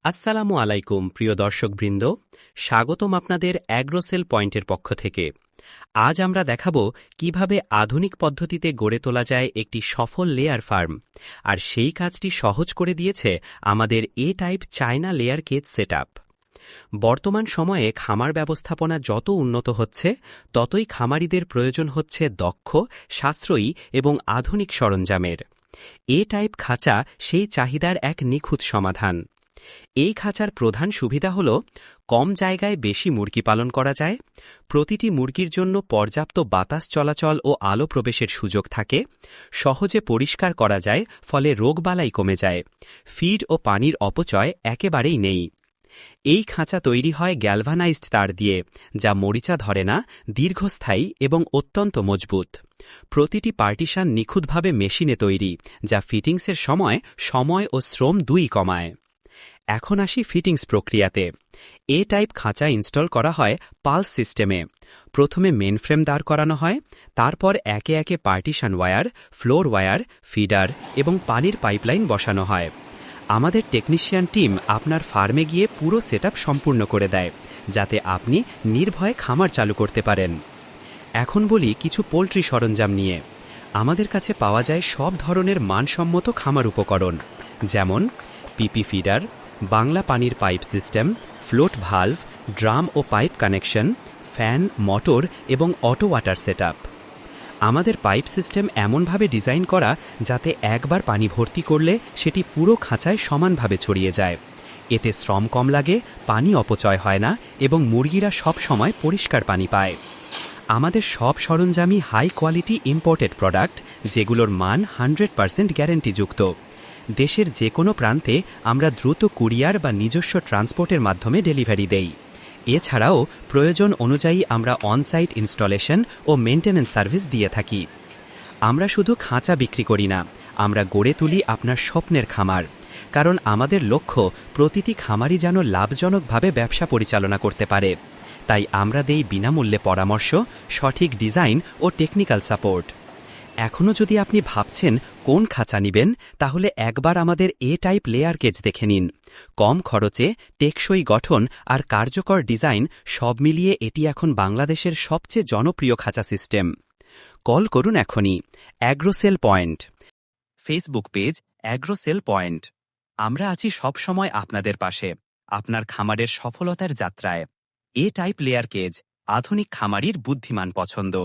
আসসালামু আলাইকুম প্রিয় দর্শকবৃন্দ, স্বাগতম আপনাদের অ্যাগ্রোসেল পয়েন্টের পক্ষ থেকে। আজ আমরা দেখাবো কিভাবে আধুনিক পদ্ধতিতে গড়ে তোলা যায় একটি সফল লেয়ার ফার্ম, আর সেই কাজটি সহজ করে দিয়েছে আমাদের A type China layer cage setup. বর্তমান সময়ে খামার ব্যবস্থাপনা যত উন্নত হচ্ছে, ততই খামারিদের প্রয়োজন হচ্ছে দক্ষ, সাশ্রয়ী এবং আধুনিক সরঞ্জামের। এ টাইপ খাঁচা সেই চাহিদার এক নিখুঁত সমাধান। এই খাঁচার প্রধান সুবিধা হল কম জায়গায় বেশি মুরগি পালন করা যায়, প্রতিটি মুরগির জন্য পর্যাপ্ত বাতাস চলাচল ও আলো প্রবেশের সুযোগ থাকে, সহজে পরিষ্কার করা যায়, ফলে রোগবালাই কমে যায়, ফিড ও পানির অপচয় একেবারেই নেই। এই খাঁচা তৈরি হয় গ্যালভানাইজড তার দিয়ে, যা মরিচা ধরে না, দীর্ঘস্থায়ী এবং অত্যন্ত মজবুত। প্রতিটি পার্টিশন নিখুঁতভাবে মেশিনে তৈরি, যা ফিটিংসের সময় ও শ্রম দুই কমায়। এখন আসি ফিটিংস প্রক্রিয়াতে। এ টাইপ খাঁচা ইনস্টল করা হয় পালস সিস্টেমে। প্রথমে মেন ফ্রেম দাঁড় করানো হয়, তারপর একে একে partition wire, floor wire, feeder এবং পানির পাইপলাইন বসানো হয়। আমাদের টেকনিশিয়ান টিম আপনার ফার্মে গিয়ে পুরো সেটআপ সম্পূর্ণ করে দেয়, যাতে আপনি নির্ভয়ে খামার চালু করতে পারেন। এখন বলি কিছু পোল্ট্রি সরঞ্জাম নিয়ে। আমাদের কাছে পাওয়া যায় সব ধরনের মানসম্মত খামার উপকরণ, যেমন পিপি ফিডার, বাংলা পানির pipe system, float valve, drum ও পাইপ কানেকশন, ফ্যান, মোটর এবং অটো ওয়াটার সেটআপ। আমাদের পাইপ সিস্টেম এমনভাবে ডিজাইন করা যাতে একবার পানি ভর্তি করলে সেটি পুরো খাঁচায় সমানভাবে ছড়িয়ে যায়। এতে শ্রম কম লাগে, পানি অপচয় হয় না এবং মুরগিরা সব সময় পরিষ্কার পানি পায়। আমাদের সব সরঞ্জামই হাই কোয়ালিটি ইম্পোর্টেড প্রোডাক্ট, যেগুলোর মান 100% গ্যারান্টিযুক্ত। দেশের যে কোনো প্রান্তে আমরা দ্রুত কুরিয়ার বা নিজস্ব ট্রান্সপোর্টের মাধ্যমে ডেলিভারি দেই। এছাড়াও প্রয়োজন অনুযায়ী আমরা অনসাইট ইনস্টলেশন ও মেইনটেনেন্স সার্ভিস দিয়ে থাকি। আমরা শুধু খাঁচা বিক্রি করি না, আমরা গড়ে তুলি আপনার স্বপ্নের খামার। কারণ আমাদের লক্ষ্য প্রতিটি খামারই যেন লাভজনকভাবে ব্যবসা পরিচালনা করতে পারে। তাই আমরা দেই বিনামূল্যে পরামর্শ, সঠিক ডিজাইন ও টেকনিক্যাল সাপোর্ট। এখনও যদি আপনি ভাবছেন কোন খাঁচা নিবেন, তাহলে একবার আমাদের এ টাইপ লেয়ার কেজ দেখে নিন। কম খরচে, টেকসই গঠন আর কার্যকর ডিজাইন সব মিলিয়ে এটি এখন বাংলাদেশের সবচেয়ে জনপ্রিয় খাঁচা সিস্টেম। কল করুন এখনই। অ্যাগ্রোসেল পয়েন্ট ফেসবুক পেজ অ্যাগ্রোসেল পয়েন্ট। আমরা আছি সবসময় আপনাদের পাশে, আপনার খামারের সফলতার যাত্রায়। এ টাইপ লেয়ার কেজ, আধুনিক খামারির বুদ্ধিমান পছন্দ।